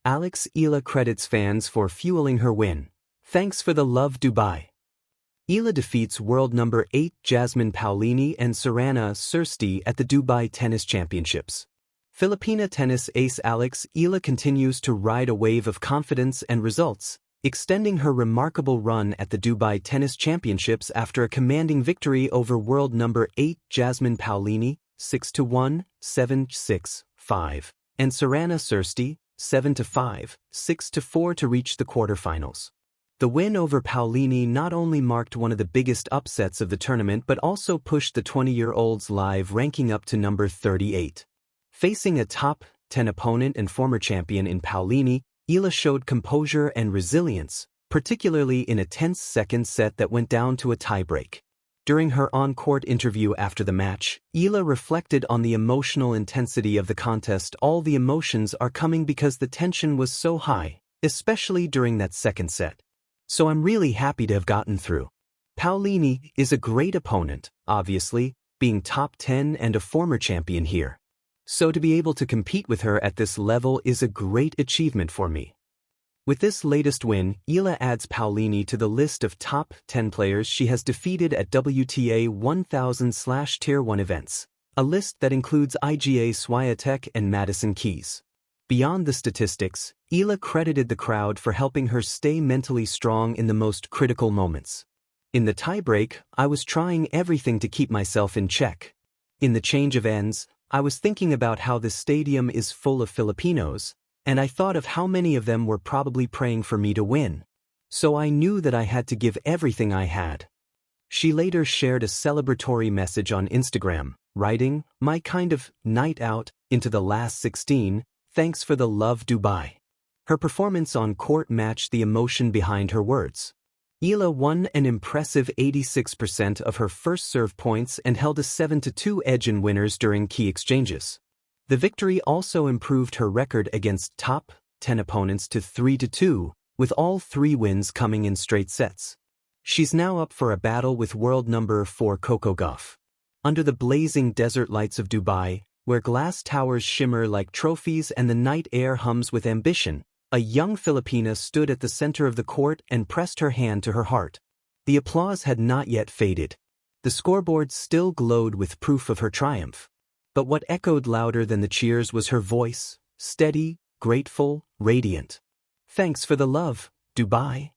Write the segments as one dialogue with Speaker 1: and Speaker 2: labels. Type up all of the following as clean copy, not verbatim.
Speaker 1: Eala credits fans for fueling her win. Thanks for the love, Dubai. Eala defeats world number 8 Jasmine Paolini and Serena Sirsti at the Dubai Tennis Championships. Filipina tennis ace Eala continues to ride a wave of confidence and results, extending her remarkable run at the Dubai Tennis Championships after a commanding victory over world number 8 Jasmine Paolini 6-1, 7-6, 5, and Serena Sirsti 7-5, 6-4 to reach the quarterfinals. The win over Paolini not only marked one of the biggest upsets of the tournament but also pushed the 20-year-old's live ranking up to number 38. Facing a top 10 opponent and former champion in Paolini, Eala showed composure and resilience, particularly in a tense second set that went down to a tiebreak. During her on-court interview after the match, Eala reflected on the emotional intensity of the contest. All the emotions are coming because the tension was so high, especially during that second set. So I'm really happy to have gotten through. Paolini is a great opponent, obviously, being top 10 and a former champion here. So to be able to compete with her at this level is a great achievement for me. With this latest win, Eala adds Paolini to the list of top 10 players she has defeated at WTA 1000/Tier 1 events, a list that includes Iga Swiatek and Madison Keys. Beyond the statistics, Eala credited the crowd for helping her stay mentally strong in the most critical moments. In the tiebreak, I was trying everything to keep myself in check. In the change of ends, I was thinking about how this stadium is full of Filipinos, and I thought of how many of them were probably praying for me to win. So I knew that I had to give everything I had. She later shared a celebratory message on Instagram, writing, "My kind of night out into the last 16, thanks for the love, Dubai." Her performance on court matched the emotion behind her words. Eala won an impressive 86% of her first serve points and held a 7-2 edge in winners during key exchanges. The victory also improved her record against top 10 opponents to 3-2, with all 3 wins coming in straight sets. She's now up for a battle with world number 4 Coco Gauff. Under the blazing desert lights of Dubai, where glass towers shimmer like trophies and the night air hums with ambition, a young Filipina stood at the center of the court and pressed her hand to her heart. The applause had not yet faded. The scoreboard still glowed with proof of her triumph. But what echoed louder than the cheers was her voice, steady, grateful, radiant. "Thanks for the love, Dubai."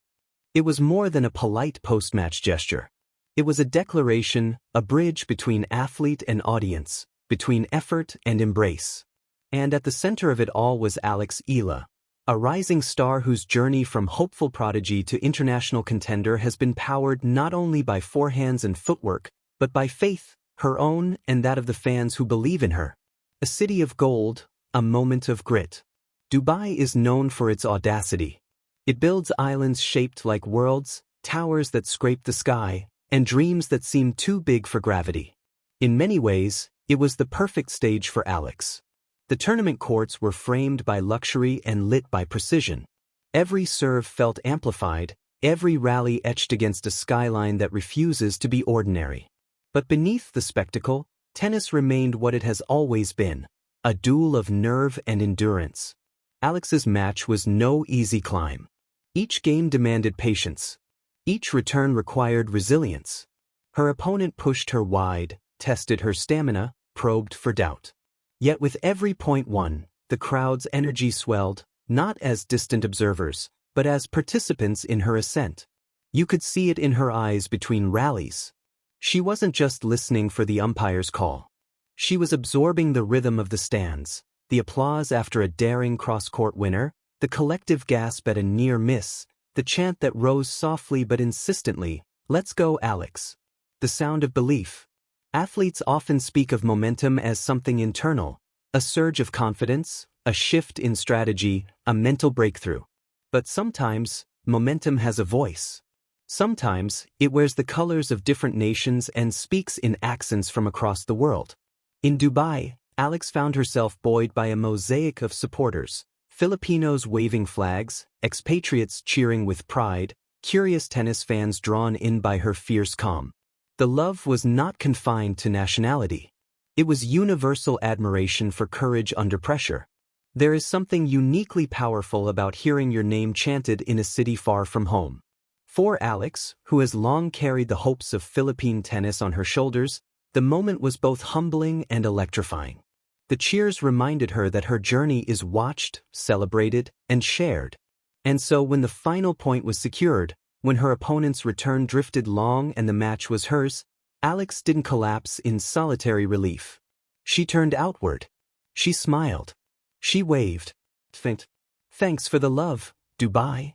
Speaker 1: It was more than a polite post-match gesture. It was a declaration, a bridge between athlete and audience, between effort and embrace. And at the center of it all was Eala, a rising star whose journey from hopeful prodigy to international contender has been powered not only by forehands and footwork, but by faith, her own and that of the fans who believe in her. A city of gold, a moment of grit. Dubai is known for its audacity. It builds islands shaped like worlds, towers that scrape the sky, and dreams that seem too big for gravity. In many ways, it was the perfect stage for Alex. The tournament courts were framed by luxury and lit by precision. Every serve felt amplified, every rally etched against a skyline that refuses to be ordinary. But beneath the spectacle, tennis remained what it has always been, a duel of nerve and endurance. Alex's match was no easy climb. Each game demanded patience. Each return required resilience. Her opponent pushed her wide, tested her stamina, probed for doubt. Yet with every point won, the crowd's energy swelled, not as distant observers, but as participants in her ascent. You could see it in her eyes between rallies. She wasn't just listening for the umpire's call. She was absorbing the rhythm of the stands, the applause after a daring cross-court winner, the collective gasp at a near miss, the chant that rose softly but insistently, "Let's go, Alex." The sound of belief. Athletes often speak of momentum as something internal, a surge of confidence, a shift in strategy, a mental breakthrough. But sometimes, momentum has a voice. Sometimes, it wears the colors of different nations and speaks in accents from across the world. In Dubai, Alex found herself buoyed by a mosaic of supporters, Filipinos waving flags, expatriates cheering with pride, curious tennis fans drawn in by her fierce calm. The love was not confined to nationality. It was universal admiration for courage under pressure. There is something uniquely powerful about hearing your name chanted in a city far from home. For Alex, who has long carried the hopes of Philippine tennis on her shoulders, the moment was both humbling and electrifying. The cheers reminded her that her journey is watched, celebrated, and shared. And so when the final point was secured, when her opponent's return drifted long and the match was hers, Alex didn't collapse in solitary relief. She turned outward. She smiled. She waved. Thanks for the love, Dubai.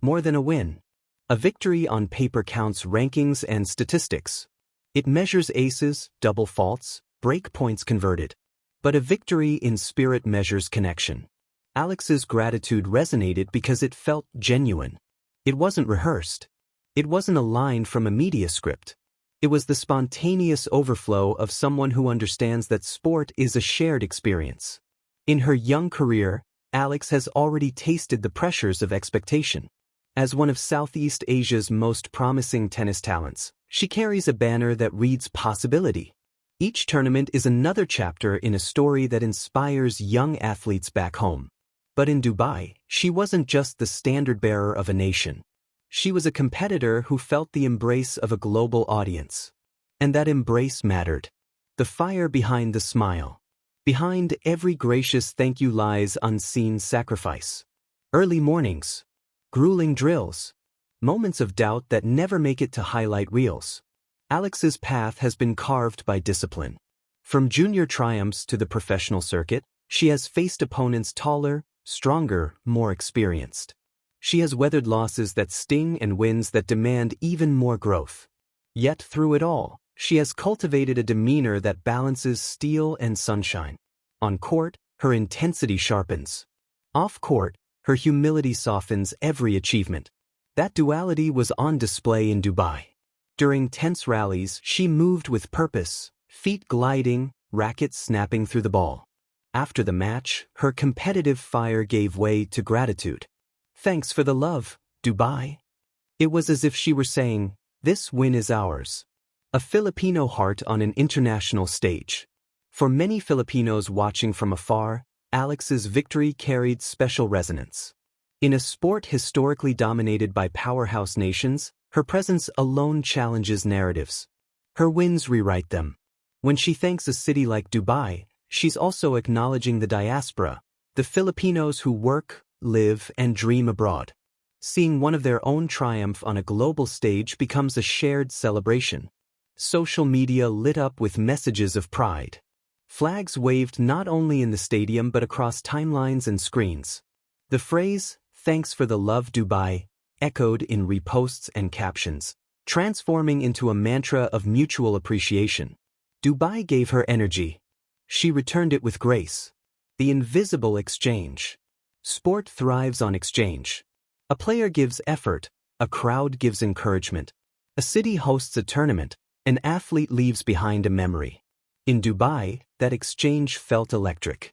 Speaker 1: More than a win. A victory on paper counts rankings and statistics. It measures aces, double faults, break points converted. But a victory in spirit measures connection. Alex's gratitude resonated because it felt genuine. It wasn't rehearsed. It wasn't a line from a media script. It was the spontaneous overflow of someone who understands that sport is a shared experience. In her young career, Alex has already tasted the pressures of expectation. As one of Southeast Asia's most promising tennis talents, she carries a banner that reads possibility. Each tournament is another chapter in a story that inspires young athletes back home. But in Dubai, she wasn't just the standard-bearer of a nation. She was a competitor who felt the embrace of a global audience. And that embrace mattered. The fire behind the smile. Behind every gracious thank you lies unseen sacrifice. Early mornings. Grueling drills. Moments of doubt that never make it to highlight reels. Alex's path has been carved by discipline. From junior triumphs to the professional circuit, she has faced opponents taller, stronger, more experienced. She has weathered losses that sting and wins that demand even more growth. Yet through it all, she has cultivated a demeanor that balances steel and sunshine. On court, her intensity sharpens. Off court, her humility softens every achievement. That duality was on display in Dubai. During tense rallies, she moved with purpose, feet gliding, racket snapping through the ball. After the match, her competitive fire gave way to gratitude. Thanks for the love, Dubai. It was as if she were saying, this win is ours. A Filipino heart on an international stage. For many Filipinos watching from afar, Alex's victory carried special resonance. In a sport historically dominated by powerhouse nations, her presence alone challenges narratives. Her wins rewrite them. When she thanks a city like Dubai, she's also acknowledging the diaspora, the Filipinos who work, live, and dream abroad. Seeing one of their own triumph on a global stage becomes a shared celebration. Social media lit up with messages of pride. Flags waved not only in the stadium but across timelines and screens. The phrase, "Thanks for the love, Dubai," echoed in reposts and captions, transforming into a mantra of mutual appreciation. Dubai gave her energy. She returned it with grace. The invisible exchange. Sport thrives on exchange. A player gives effort, a crowd gives encouragement. A city hosts a tournament, an athlete leaves behind a memory. In Dubai, that exchange felt electric.